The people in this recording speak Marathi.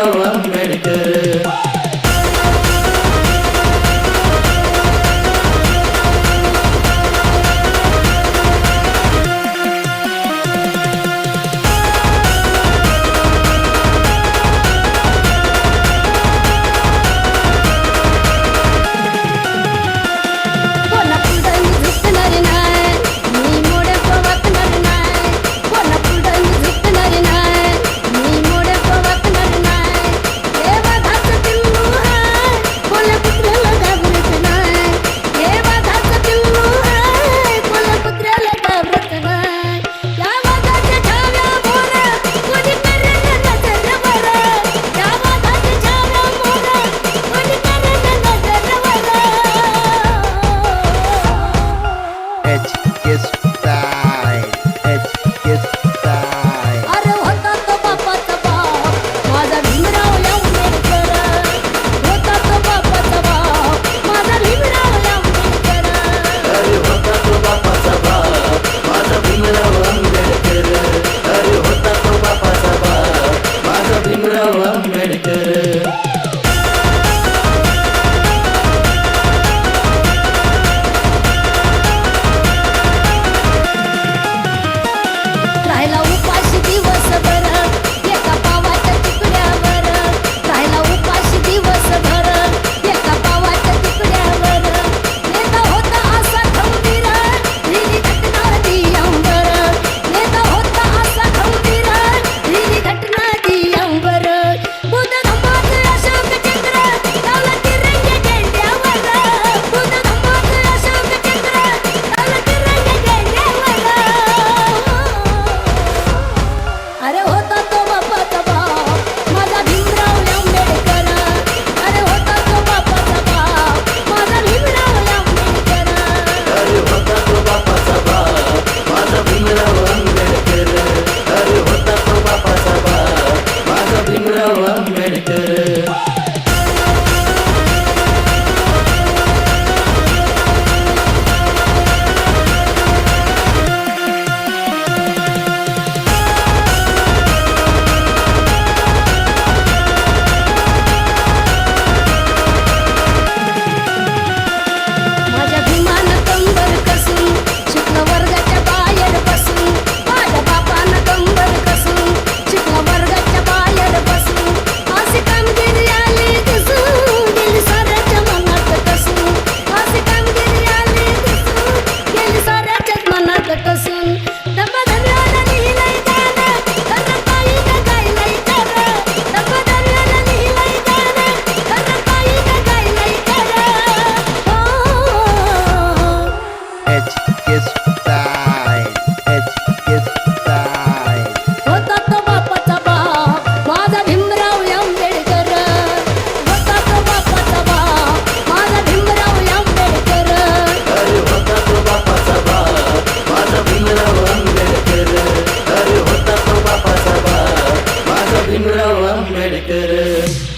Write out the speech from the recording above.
भीमराव आंबेडकर. अरे होता तो बापाचा बाप माझा भीमराव आंबेडकर. होता तो बापाचा बाप माझा भीमराव आंबेडकर. अरे होता तो बापाचा बाप माझा भीमराव आंबेडकर. अरे होता तो बापाचा बाप माझा भीमराव आंबेडकर. राहिला उपाशी दिवसभर एका पावाच्या तुकड्यावर. राहिला उपाशी दिवसभर एका पावाच्या तुकड्यावर. नेता होता असा खंबीर दिली घटना दी अंबर. नेता होता असा खंबीर दिली घटना दी अंबर. बुद्ध धम्माचे अशोक चक्र लावला तिरंगी झेंड्यावर. बुद्ध धम्माचे अशोक चक्र लावला तिरंगी झेंड्यावर. अरे होता तो बापाचा बाप माझा भीमराव आंबेडकर. अरे होता तो बापाचा बाप माझा भीमराव आंबेडकर. अरे होता तो बापाचा बाप माझा भीमराव आंबेडकर. अरे होता तो बापाचा बाप माझा भीमराव आंबेडकर. माझ्या भीमानं कंबर कसून शिकलं वर्गाच्या बाहेर बसून. माझ्या बापानं कंबर कसून शिकलं वर्गाच्या बाहेर बसून. अशी कामगिरी आली दिसून गेली साऱ्याच्या मनात कसून. अशी कामगिरी आली दिसून गेली साऱ्याच्या मनात कसून. दंबधन्याला लिहिलंय गाणं खरं ताईनं गायलंय खरं. दंबधन्याला लिहिलंय गाणं खरं ताईनं गायलंय खरं. होता तो बापाचा बाप माझा भीमराव आंबेडकर. होता तो बापाचा बाप माझा भीमराव आंबेडकर. अरे होता तो बापाचा बाप माझा भीमराव आंबेडकर. अरे होता तो बापाचा बाप माझा भीमराव आंबेडकर.